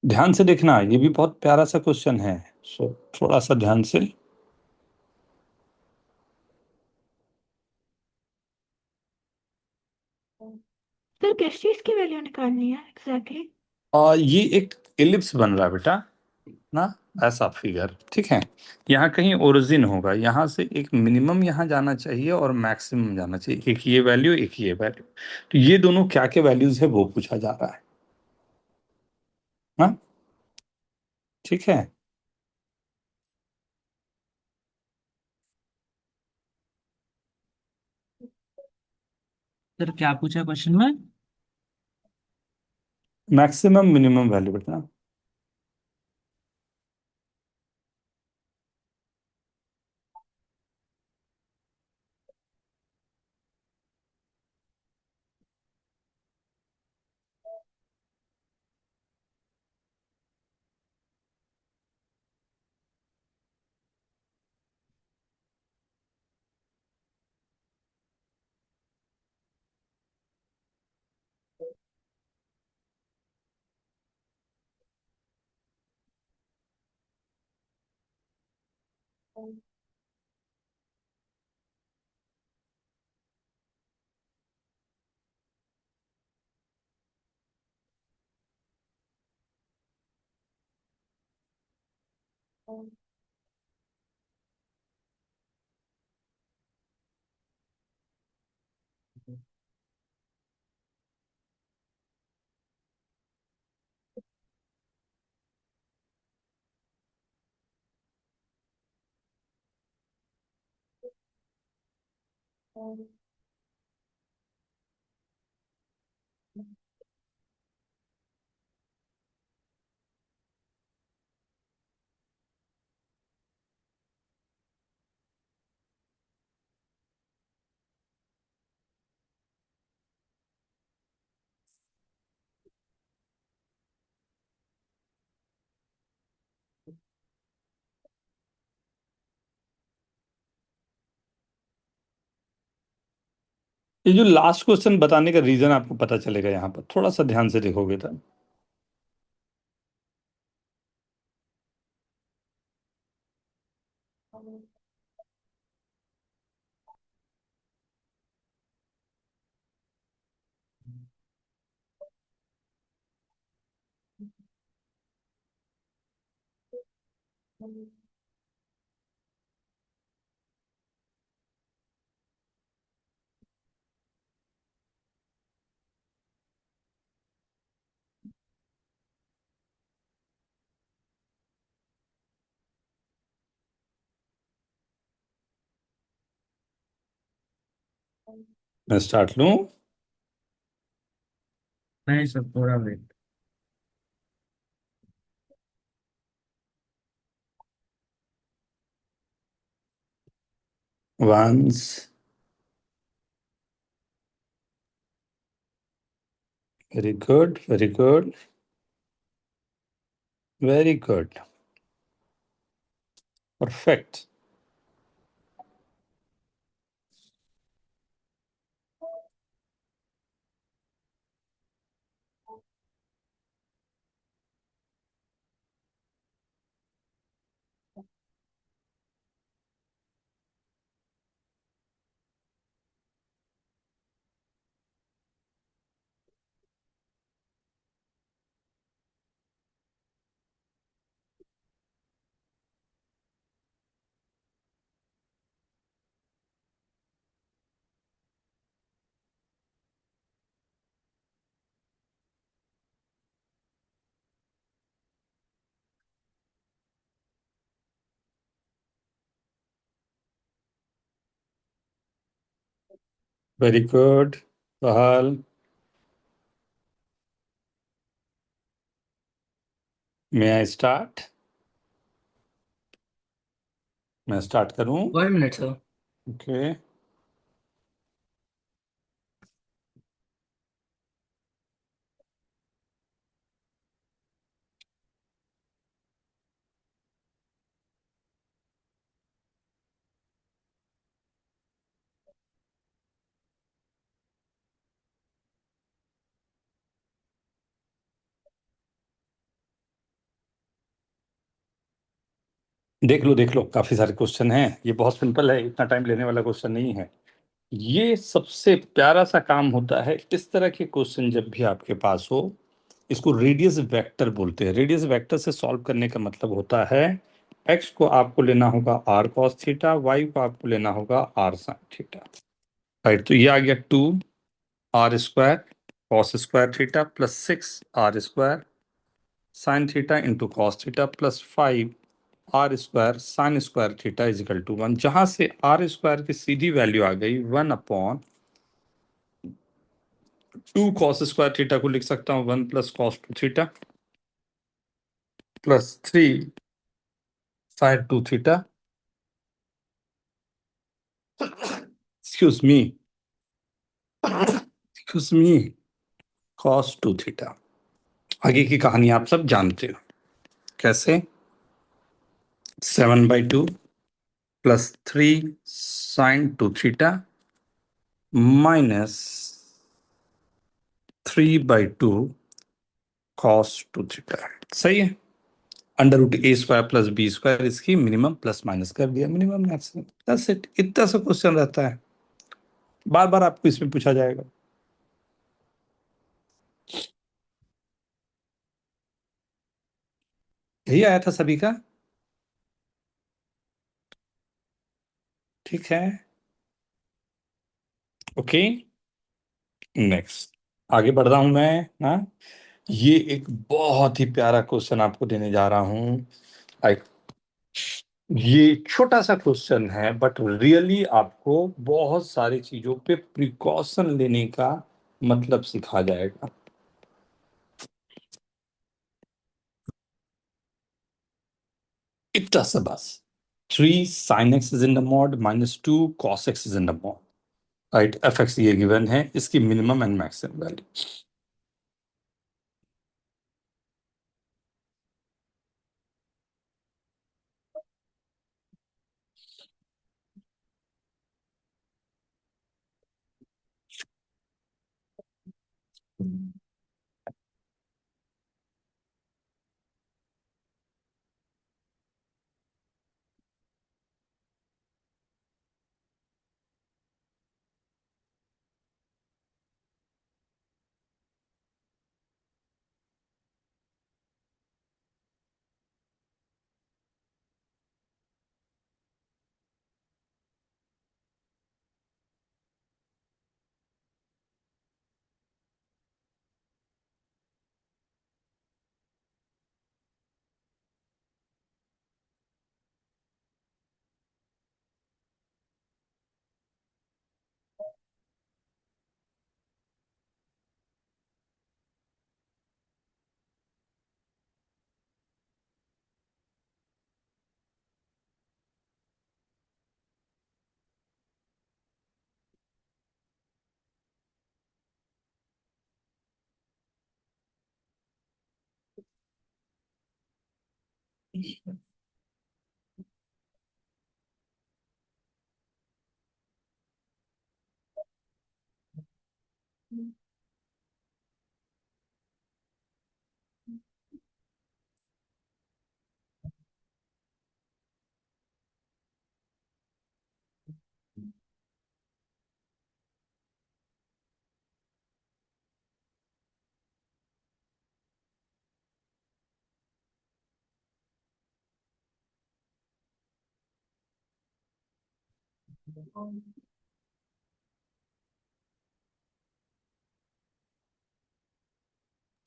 Speaker 1: ध्यान से देखना, ये भी बहुत प्यारा सा क्वेश्चन है, सो थोड़ा सा ध्यान से।
Speaker 6: सर किस चीज की वैल्यू निकालनी है एग्जैक्टली?
Speaker 1: ये एक एलिप्स बन रहा है बेटा ना, ऐसा फिगर, ठीक है। यहाँ कहीं ओरिजिन होगा, यहाँ से एक मिनिमम यहाँ जाना चाहिए और मैक्सिमम जाना चाहिए, एक ये वैल्यू एक ये वैल्यू। तो ये दोनों क्या के वैल्यूज है वो पूछा जा रहा है ना, ठीक है।
Speaker 2: सर क्या पूछा क्वेश्चन में?
Speaker 1: मैक्सिमम मिनिमम वैल्यू बेटा। ये जो लास्ट क्वेश्चन बताने का रीजन आपको पता चलेगा यहाँ पर, थोड़ा सा ध्यान से देखोगे तो। मैं स्टार्ट लूं?
Speaker 2: नहीं सर, थोड़ा wait.
Speaker 1: Once, very good, very good, very good, perfect. Very good पहल। May I start? मैं स्टार्ट करूं?
Speaker 2: 1 मिनट सर।
Speaker 1: ओके। देख लो, काफी सारे क्वेश्चन हैं। ये बहुत सिंपल है, इतना टाइम लेने वाला क्वेश्चन नहीं है। ये सबसे प्यारा सा काम होता है इस तरह के क्वेश्चन जब भी आपके पास हो। इसको रेडियस वेक्टर बोलते हैं। रेडियस वेक्टर से सॉल्व करने का मतलब होता है एक्स को आपको लेना होगा आर कॉस थीटा, वाई को आपको लेना होगा आर साइन थीटा। राइट, तो ये आ गया 2 r² cos square theta plus 6 r² sine theta into cos theta plus 5 r² sine square theta is equal to 1। जहां से r² की सीधी वैल्यू आ गई 1/√2 टू कॉस स्क्वायर थीटा को लिख सकता हूँ 1 plus cos two theta plus 3 sign to theta, excuse me, excuse me, cos two theta. आगे की कहानी आप सब जानते हो कैसे। 7/2 plus 3 sign to theta minus 3/2 cos two theta. सही है। Under root A square plus B square, इसकी मिनिमम प्लस माइनस कर दिया, मिनिमम मैक्सिमम, दैट्स इट। इतना सा क्वेश्चन रहता है, बार बार आपको इसमें पूछा जाएगा। यही आया था सभी का, ठीक है। ओके, नेक्स्ट आगे बढ़ रहा हूं मैं। हाँ, ये एक बहुत ही प्यारा क्वेश्चन आपको देने जा रहा हूं। आई ये छोटा सा क्वेश्चन है बट रियली आपको बहुत सारी चीजों पे प्रिकॉशन लेने का मतलब सिखा जाएगा। इतना सा बस। 3 sin x is in the mod minus 2 cos x is in the mod, right. F x ये गिवन है, इसकी minimum and maximum value.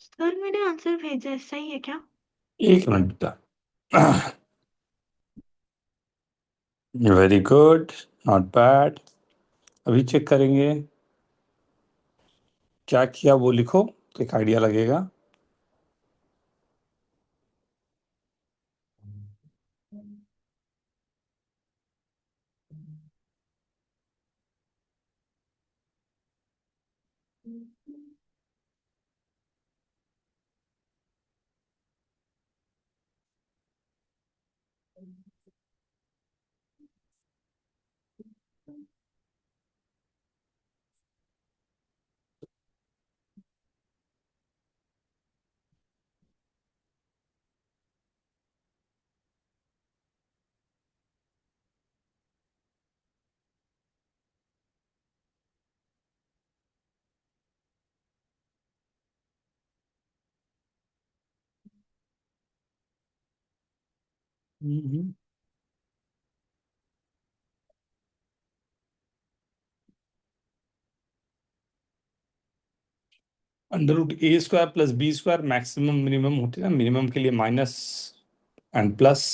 Speaker 6: Sir मैंने आंसर भेजा है, सही है क्या?
Speaker 1: एक मिनट बेटा। Very good, not bad. अभी चेक करेंगे क्या किया, वो लिखो तो एक आइडिया लगेगा। Under root A square plus B square, maximum minimum होते हैं ना, मिनिमम के लिए माइनस एंड प्लस।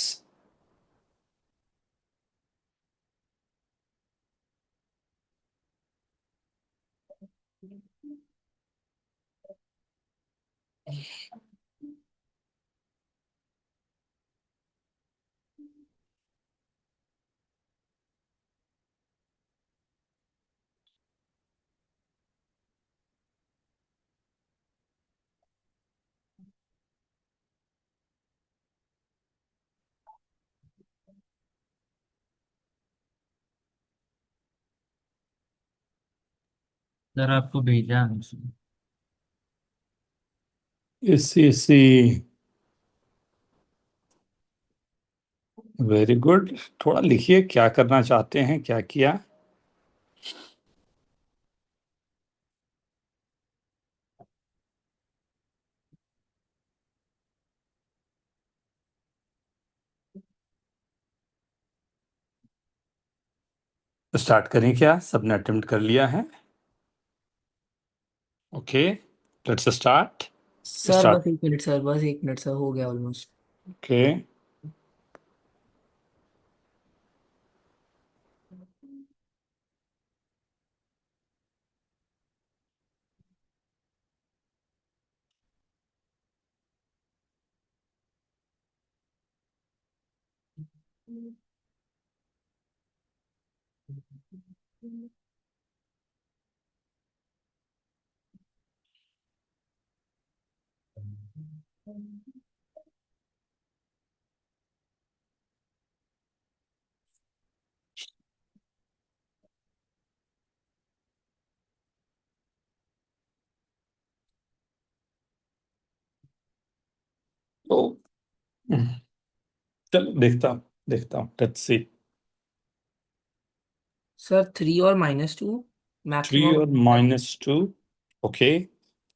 Speaker 2: सर आपको भेजा आंसर।
Speaker 1: इसी वेरी गुड। थोड़ा लिखिए क्या करना चाहते हैं, क्या किया। स्टार्ट करें क्या? सबने अटेम्प्ट कर लिया है? Okay, let's start.
Speaker 7: Sir
Speaker 1: start.
Speaker 7: बस 1 मिनट सर, बस 1 मिनट सर, हो गया ऑलमोस्ट।
Speaker 1: ओके, तो चलो देखता हूँ लेट्स सी।
Speaker 7: सर 3 और -2
Speaker 1: 3
Speaker 7: मैक्सिमम।
Speaker 1: और -2। ओके,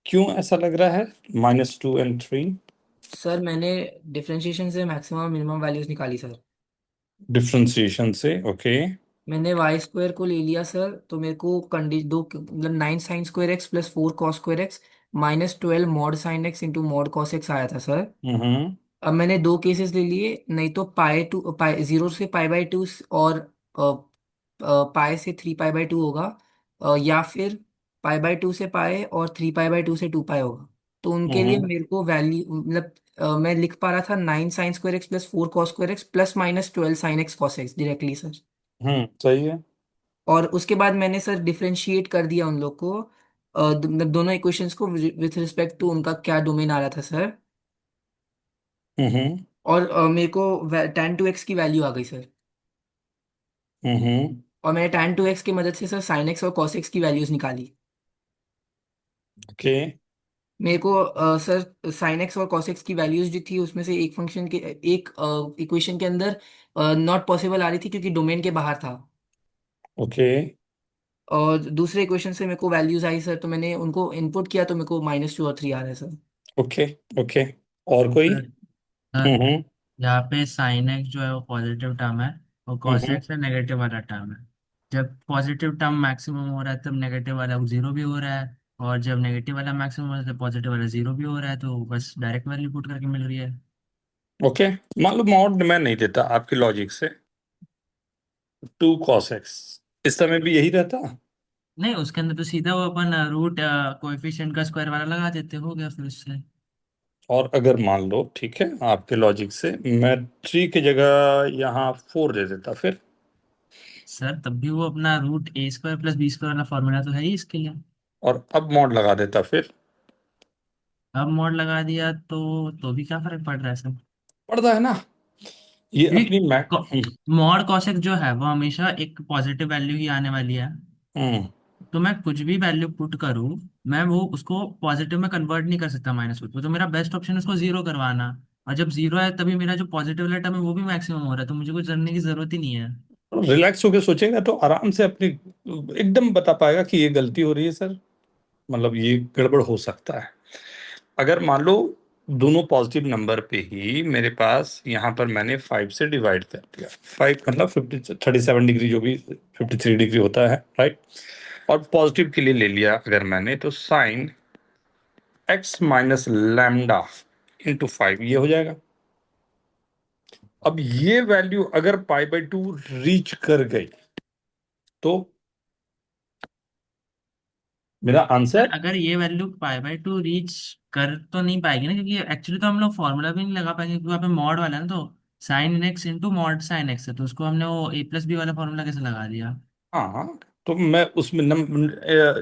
Speaker 1: क्यों ऐसा लग रहा है -2 and 3?
Speaker 7: सर मैंने डिफरेंशिएशन से मैक्सिमम मिनिमम वैल्यूज निकाली सर।
Speaker 1: डिफ्रेंसिएशन से, ओके।
Speaker 7: मैंने y² को ले लिया सर, तो मेरे को मतलब 9 sin² x plus 4 cos² x -12 mod sine X into mod cos x आया था सर।
Speaker 1: हम्म
Speaker 7: अब मैंने दो केसेस ले लिए, नहीं तो पाई 0 से π/2 और पाई से 3π/2 होगा, या फिर π/2 से पाई और 3π/2 से 2 पाई होगा। तो उनके लिए
Speaker 1: हम्म
Speaker 7: मेरे को वैल्यू मतलब मैं लिख पा रहा था 9 sin² x plus 4 cos² x plus -12 sin x cos x directly sir.
Speaker 1: सही है।
Speaker 7: और उसके बाद मैंने सर डिफरेंशिएट कर दिया उन लोग को, मतलब दोनों इक्वेशंस को विथ रिस्पेक्ट टू उनका क्या डोमेन आ रहा था सर।
Speaker 1: हम्म
Speaker 7: और मेरे को tan2x की वैल्यू आ गई सर।
Speaker 1: हम्म
Speaker 7: और मैंने tan2x की मदद से सर sin x और cos x की वैल्यूज निकाली।
Speaker 1: ओके
Speaker 7: मेरे को सर sin x और cos x की वैल्यूज जो थी उसमें से एक फंक्शन के एक इक्वेशन के अंदर नॉट पॉसिबल आ रही थी क्योंकि डोमेन के बाहर था।
Speaker 1: ओके
Speaker 7: और दूसरे इक्वेशन से मेरे को वैल्यूज आई सर, तो मैंने उनको इनपुट किया तो मेरे को -2 और 3 आ रहा है सर।
Speaker 1: Okay okay. और कोई?
Speaker 2: सर सर,
Speaker 1: हम्म
Speaker 2: यहाँ पे साइन एक्स जो है वो पॉजिटिव टर्म है और कॉस
Speaker 1: हम्म
Speaker 2: एक्स है नेगेटिव वाला टर्म है। जब पॉजिटिव टर्म मैक्सिमम हो रहा है तब नेगेटिव वाला जीरो भी हो रहा है, और जब नेगेटिव वाला मैक्सिमम हो रहा है तो पॉजिटिव वाला जीरो भी हो रहा है, तो बस डायरेक्ट वैल्यू पुट करके मिल रही है।
Speaker 1: ओके, मान लो मॉड मैं नहीं देता आपके लॉजिक से, 2 cos x इस समय भी यही रहता।
Speaker 2: नहीं, उसके अंदर तो सीधा वो अपन रूट कोएफिशिएंट का स्क्वायर वाला लगा देते, हो गया फिर उससे।
Speaker 1: और अगर मान लो, ठीक है, आपके लॉजिक से मैं 3 की जगह यहाँ 4 दे देता फिर।
Speaker 2: सर तब भी वो अपना रूट a² प्लस b² वाला फॉर्मूला तो है ही इसके लिए।
Speaker 1: और अब मॉड लगा देता फिर।
Speaker 2: अब मॉड लगा दिया तो भी क्या फर्क पड़ रहा है सर?
Speaker 1: पड़ता है ना, ये अपनी मैक।
Speaker 2: क्योंकि मॉड कॉसेक जो है वो हमेशा एक पॉजिटिव वैल्यू ही आने वाली है।
Speaker 1: हम्म
Speaker 2: तो मैं कुछ भी वैल्यू पुट करूँ, मैं वो उसको पॉजिटिव में कन्वर्ट नहीं कर सकता -2, तो मेरा बेस्ट ऑप्शन है उसको जीरो करवाना। और जब जीरो है तभी मेरा जो पॉजिटिव वाला टर्म है वो भी मैक्सिमम हो रहा है, तो मुझे कुछ करने की जरूरत ही नहीं है।
Speaker 1: रिलैक्स होकर सोचेगा तो आराम से अपनी एकदम बता पाएगा कि ये गलती हो रही है सर, मतलब ये गड़बड़ हो सकता है। अगर मान लो दोनों पॉजिटिव नंबर पे ही मेरे पास यहाँ पर मैंने 5 से डिवाइड कर दिया, 5 मतलब 37 डिग्री, जो भी 53 डिग्री होता है, राइट। और पॉजिटिव के लिए ले लिया अगर मैंने, तो sine x minus lambda into 5 ये हो जाएगा। अब ये वैल्यू अगर π/2 रीच कर गई तो मेरा
Speaker 2: सर
Speaker 1: आंसर
Speaker 2: अगर ये वैल्यू पाई/2 रीच कर तो नहीं पाएगी ना, क्योंकि एक्चुअली तो हम लोग फॉर्मूला भी नहीं लगा पाएंगे, क्योंकि वहाँ पे मॉड वाला है ना, तो sign X into mod sine x है, तो उसको हमने वो a+b वाला फॉर्मूला कैसे लगा दिया।
Speaker 1: हाँ, तो मैं उसमें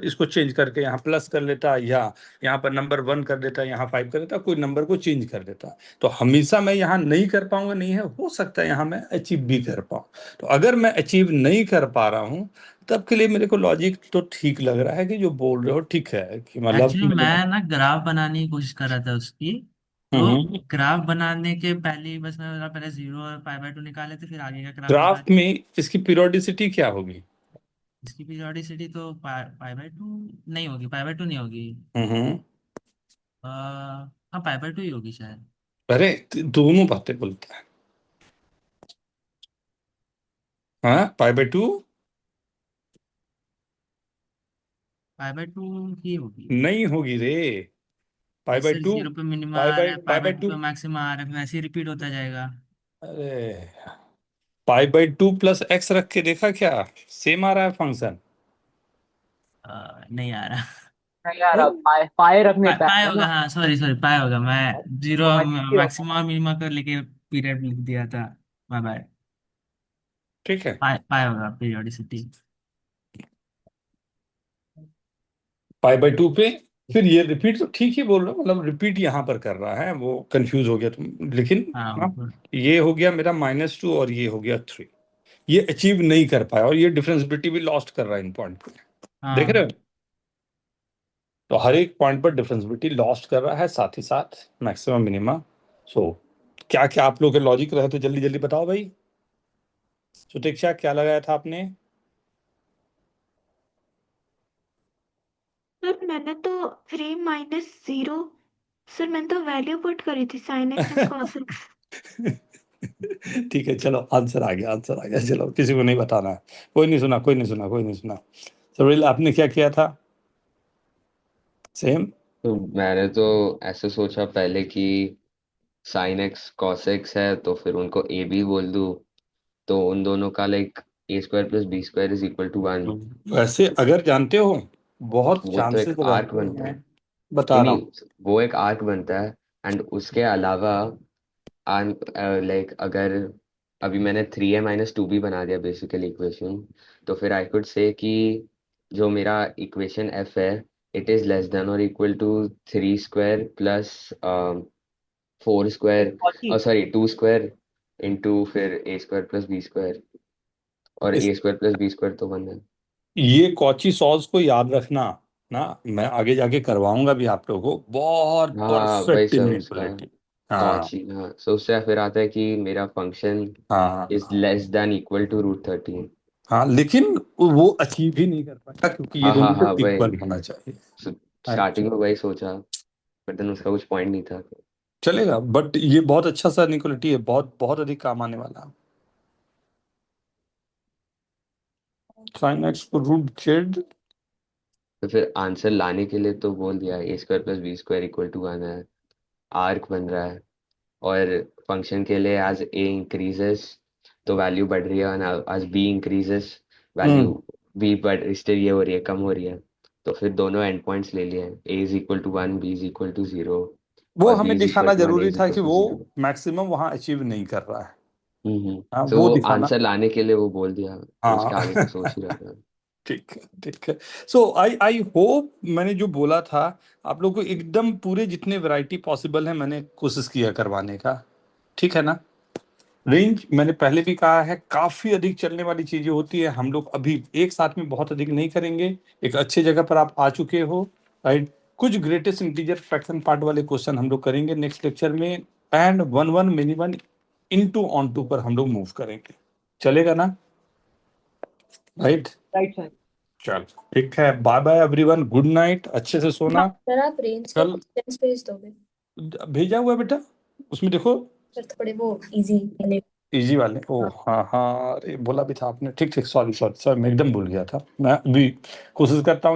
Speaker 1: इसको चेंज करके यहाँ प्लस कर लेता, या यहाँ पर नंबर 1 कर देता, यहाँ 5 कर देता, कोई नंबर को चेंज कर देता। तो हमेशा मैं यहाँ नहीं कर पाऊंगा, नहीं है, हो सकता है यहाँ मैं अचीव भी कर पाऊँ। तो अगर मैं अचीव नहीं कर पा रहा हूँ, तब के लिए मेरे को लॉजिक तो ठीक लग रहा है कि जो बोल रहे हो ठीक है, कि मतलब
Speaker 2: एक्चुअली मैं ना ग्राफ बनाने की कोशिश कर रहा था उसकी, तो
Speaker 1: हम्म।
Speaker 2: ग्राफ बनाने के पहले ही बस मैं पहले 0 और पाई/2 निकाले थे, फिर आगे का ग्राफ निकाल।
Speaker 1: ग्राफ में इसकी पीरियोडिसिटी क्या होगी?
Speaker 2: इसकी पीरियोडिसिटी तो पाई/2 नहीं होगी, पाई/2 नहीं होगी।
Speaker 1: हम्म।
Speaker 2: हाँ पाई/2 ही होगी शायद।
Speaker 1: अरे दोनों बातें बोलता है। हाँ, π/2
Speaker 2: पाई/2 ही होगी।
Speaker 1: नहीं होगी रे। पाई बाई
Speaker 2: जैसे
Speaker 1: टू
Speaker 2: 0 पे मिनिमम
Speaker 1: पाई
Speaker 2: आ
Speaker 1: बाई
Speaker 2: रहा है,
Speaker 1: पाई बाई
Speaker 2: पाई/2
Speaker 1: टू
Speaker 2: पे मैक्सिमम आ रहा है, वैसे ही रिपीट होता जाएगा।
Speaker 1: अरे, π/2 प्लस एक्स रख के देखा क्या? सेम आ रहा है फंक्शन?
Speaker 2: नहीं आ रहा।
Speaker 3: नहीं यार, अब पाए पाए रखने पे
Speaker 2: पाई
Speaker 3: आएगा
Speaker 2: होगा,
Speaker 3: ना।
Speaker 2: हाँ सॉरी सॉरी, पाई होगा, मैं जीरो
Speaker 3: पाए ही होगा।
Speaker 2: मैक्सिमम और मिनिमम कर लेके पीरियड लिख दिया था। Bye bye.
Speaker 1: ठीक है।
Speaker 2: पाई होगा पीरियोडिसिटी।
Speaker 1: π/2 पे फिर ये रिपीट तो ठीक ही बोल रहा हूँ, मतलब रिपीट यहाँ पर कर रहा है, वो कंफ्यूज हो गया तुम, लेकिन
Speaker 2: हाँ
Speaker 1: हाँ, ये हो गया मेरा -2 और ये हो गया 3। ये अचीव नहीं कर पाया, और ये डिफरेंसिबिलिटी भी लॉस्ट कर रहा है इन पॉइंट पे। देख रहे
Speaker 2: हाँ।
Speaker 1: हो? तो हर एक पॉइंट पर डिफरेंसिबिलिटी लॉस्ट कर रहा है, साथ ही साथ मैक्सिमम मिनिमा। सो क्या क्या आप लोग के लॉजिक रहे, तो जल्दी जल्दी बताओ भाई। सुतीक्षा, क्या लगाया था आपने?
Speaker 6: सर मैंने तो 3 - 0। सर मैंने तो वैल्यू पुट करी थी sine x and cos x.
Speaker 1: ठीक है, चलो आंसर आ गया, आंसर आ गया, चलो किसी को नहीं बताना है। कोई नहीं सुना, कोई नहीं सुना, कोई नहीं सुना। सरील, आपने क्या किया था? सेम।
Speaker 5: तो मैंने तो ऐसे सोचा पहले कि साइन एक्स कॉस एक्स है तो फिर उनको ए बी बोल दूं, तो उन दोनों का लाइक a² + b² = 1।
Speaker 1: वैसे अगर जानते हो, बहुत
Speaker 5: वो तो
Speaker 1: चांसेस
Speaker 5: एक आर्क
Speaker 1: रहते
Speaker 5: बनता है।
Speaker 1: हैं, बता
Speaker 5: नहीं
Speaker 1: रहा
Speaker 5: नहीं,
Speaker 1: हूँ।
Speaker 5: वो एक आर्क बनता है। एंड उसके अलावा लाइक अगर अभी मैंने 3a - 2b बना दिया बेसिकली इक्वेशन, तो फिर आई कुड से कि जो मेरा इक्वेशन f है, इट इज लेस देन और equal to 3² + 4²,
Speaker 3: Cauchy.
Speaker 5: Sorry 2² into फिर a² + b², और
Speaker 1: इस
Speaker 5: a² + b² तो 1 है।
Speaker 1: ये कॉची सॉल्व को याद रखना ना, मैं आगे जाके करवाऊंगा भी आप लोगों को, बहुत
Speaker 5: हाँ वही
Speaker 1: परफेक्ट
Speaker 5: सब उसका
Speaker 1: इनइक्वालिटी। हाँ।
Speaker 5: कॉची। हाँ, so उससे फिर आता है कि मेरा फंक्शन इज
Speaker 1: हाँ।
Speaker 5: Less than equal to √13।
Speaker 1: हाँ, लेकिन वो अचीव ही नहीं कर पाता, क्योंकि ये
Speaker 5: हाँ हाँ
Speaker 1: दोनों
Speaker 5: हाँ,
Speaker 1: तो
Speaker 5: वही
Speaker 1: इक्वल होना चाहिए।
Speaker 5: स्टार्टिंग
Speaker 1: अच्छा,
Speaker 5: में वही सोचा, बट देन उसका कुछ पॉइंट नहीं था।
Speaker 1: चलेगा, बट ये बहुत अच्छा सा इनइक्वालिटी है, बहुत बहुत अधिक काम आने वाला। साइन एक्स को √z।
Speaker 5: तो फिर आंसर लाने के लिए तो बोल दिया a² + b² = 1 है, आर्क बन रहा है। और फंक्शन के लिए एज a इंक्रीजेस तो वैल्यू बढ़ रही है, एज b इंक्रीजेस वैल्यू
Speaker 1: हम्म।
Speaker 5: b बढ़ स्टिल ये हो रही है, कम हो रही है। तो फिर दोनों एंड पॉइंट्स ले लिए, a = 1, b = 0,
Speaker 1: वो
Speaker 5: और b
Speaker 1: हमें दिखाना
Speaker 5: = 1,
Speaker 1: जरूरी था कि वो
Speaker 5: a = 0।
Speaker 1: मैक्सिमम वहां अचीव नहीं कर रहा है। हाँ,
Speaker 5: तो
Speaker 1: वो
Speaker 5: वो
Speaker 1: दिखाना।
Speaker 5: आंसर लाने के लिए वो बोल दिया, तो उसके आगे का सोच
Speaker 1: हाँ।
Speaker 5: ही रहा था।
Speaker 1: ठीक है, ठीक है। सो आई आई होप मैंने जो बोला था, आप लोग को एकदम पूरे जितने वैरायटी पॉसिबल है मैंने कोशिश किया करवाने का। ठीक है ना? रेंज मैंने पहले भी कहा है, काफी अधिक चलने वाली चीजें होती है, हम लोग अभी एक साथ में बहुत अधिक नहीं करेंगे। एक अच्छे जगह पर आप आ चुके हो, राइट? कुछ ग्रेटेस्ट इंटीजर फ्रैक्शन पार्ट वाले क्वेश्चन हम लोग करेंगे नेक्स्ट लेक्चर में, एंड 1 1 मिनी 1 इनटू ऑन टू पर हम लोग मूव करेंगे। चलेगा ना? राइट।
Speaker 3: Right sir.
Speaker 1: चल, ठीक है, bye bye everyone, good night, अच्छे से सोना।
Speaker 8: सर आप रेंज के
Speaker 1: कल
Speaker 8: क्वेश्चंस भेज दोगे?
Speaker 1: भेजा हुआ है बेटा, उसमें देखो।
Speaker 8: सर थोड़े वो इजी वाले।
Speaker 1: इजी वाले, ओ
Speaker 8: हाँ।
Speaker 1: हाँ हाँ, अरे बोला भी था आपने, ठीक ठीक, सॉरी सॉरी सॉरी, मैं एकदम भूल गया था, मैं अभी कोशिश करता हूँ।